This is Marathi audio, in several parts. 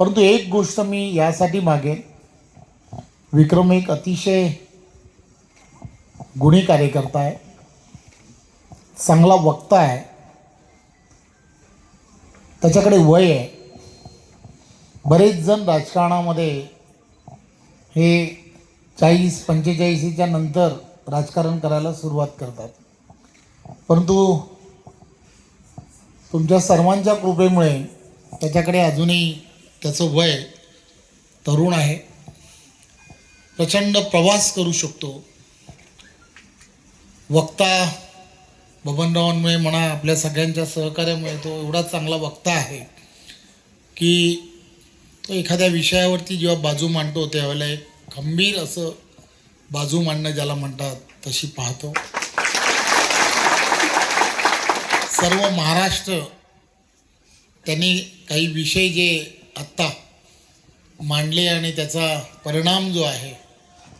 परंतु एक गोष्ट मी यासाठी मागेन, विक्रम एक अतिशय गुणी कार्यकर्ता आहे, चांगला वक्ता आहे, त्याच्याकडे वय आहे. बरेच जण राजकारणामध्ये हे 40-45च्या नंतर राजकारण करायला सुरुवात करतात, परंतु तुमच्या सर्वांच्या कृपेमुळे त्याच्याकडे अजूनही त्याचं वय तरुण आहे, प्रचंड प्रवास करू शकतो. वक्ता बबनरावांमुळे म्हणा, आपल्या सगळ्यांच्या सहकार्यामुळे तो एवढा चांगला वक्ता आहे की तो एखाद्या विषयावरती जेव्हा बाजू मांडतो त्यावेळेला एक खंबीर असं बाजू मांडणं ज्याला म्हणतात तशी पाहतो. सर्व महाराष्ट्र त्यांनी काही विषय जे आत्ता मांडले आणि त्याचा परिणाम जो आहे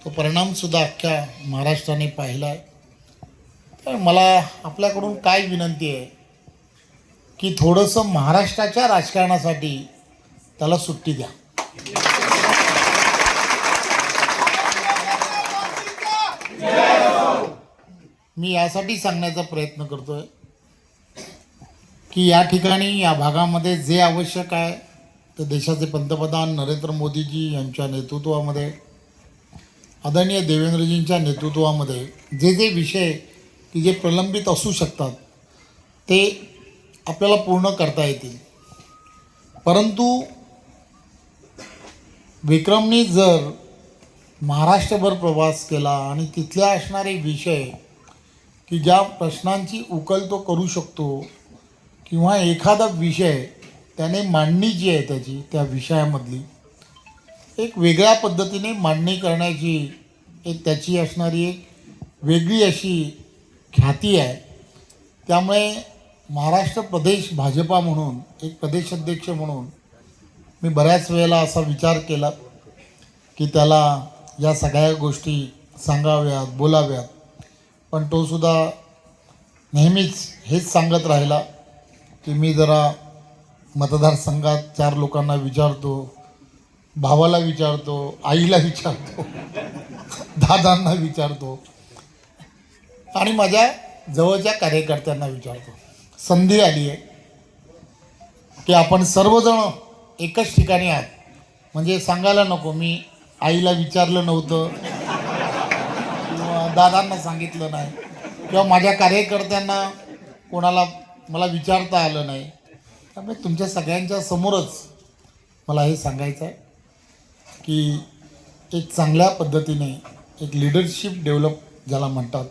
तो परिणामसुद्धा अख्ख्या महाराष्ट्राने पाहिला आहे. तर मला आपल्याकडून काय विनंती आहे की थोडंसं महाराष्ट्राच्या राजकारणासाठी त्याला सुट्टी द्या. मी यासाठी सांगण्याचा प्रयत्न करतोय की या ठिकाणी या भागामध्ये जे आवश्यक आहे ते देशाचे पंतप्रधान नरेंद्र मोदीजी यांच्या नेतृत्वामध्ये, आदरणीय देवेंद्रजींच्या नेतृत्वामध्ये जे जे विषय की जे प्रलंबित असू शकतात ते आपल्याला पूर्ण करता येतील. परंतु विक्रमनी जर महाराष्ट्रभर प्रवास केला आणि तिथले असणारे विषय की ज्या प्रश्नांची उकल तो करू शकतो किंवा एखादा विषय त्याने मांडणी जी आहे त्याची त्या विषयामधली एक वेगळ्या पद्धतीने मांडणी करण्याची एक त्याची असणारी एक वेगळी अशी ख्याती आहे. त्यामुळे महाराष्ट्र प्रदेश भाजपा म्हणून एक प्रदेशाध्यक्ष म्हणून मी बऱ्याच वेळेला असा विचार केला की त्याला या सगळ्या गोष्टी सांगाव्यात, बोलाव्यात, पण तो सुद्धा नेहमीच हेच सांगत राहिला की मी जरा मतदारसंघात 4 लोकांना विचारतो, भावाला विचारतो, आईला विचारतो, दादांना विचारतो आणि माझ्या जवळच्या कार्यकर्त्यांना विचारतो. संधी आली आहे की आपण सर्वजण एकच ठिकाणी आहात, म्हणजे सांगायला नको मी आईला विचारलं नव्हतं किंवा दादांना सांगितलं नाही किंवा माझ्या कार्यकर्त्यांना कोणाला मला विचारता आलं नाही. त्यामुळे तुमच्या सगळ्यांच्या समोरच मला हे सांगायचं आहे की एक चांगल्या पद्धतीने एक लिडरशिप डेव्हलप ज्याला म्हणतात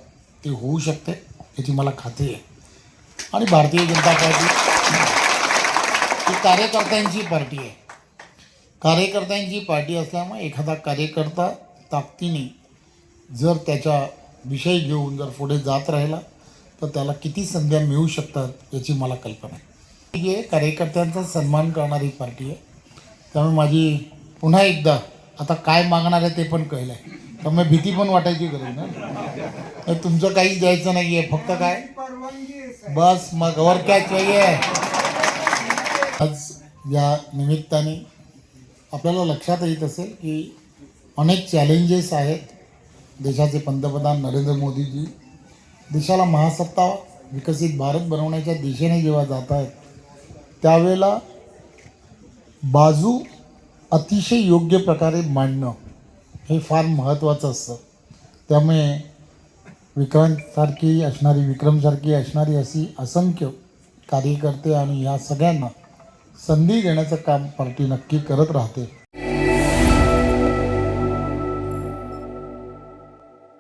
ते होऊ शकते याची मला खात्री आहे. आणि भारतीय जनता पार्टी ही कार्यकर्त्यांची पार्टी आहे. कार्यकर्त्यांची पार्टी असल्यामुळे एखादा कार्यकर्ता ताकदीने जर त्याचा विषय घेऊन जर पुढे जात राहिला तर त्याला किती संध्या मिळू शकतात याची मला कल्पना आहे. ही कार्यकर्त्यांचा सन्मान करणारी पार्टी आहे. त्यामुळे माझी पुन्हा एकदा आता काय मागणार आहे ते पण कळलं आहे, त्यामुळे भीती पण वाटायची गरज ना. तुमचं काहीच द्यायचं नाही आहे, फक्त काय बस मग और क्या चाहिए. आज या निमित्ताने आपल्याला लक्षात येत असेल की अनेक चॅलेंजेस आहेत. देशाचे पंतप्रधान नरेंद्र मोदीजी देशाला महासत्ता विकसित भारत बनवण्याच्या दिशेने जेव्हा जात आहेत त्यावेळेला बाजू अतिशय योग्य प्रकारे मांडणं हे फार महत्त्वाचं असतं. त्यामुळे विक्रमसारखी असणारी अशी असंख्य कार्यकर्ते आणि या सगळ्यांना संधी देण्याचं काम पार्टी नक्की करत राहते.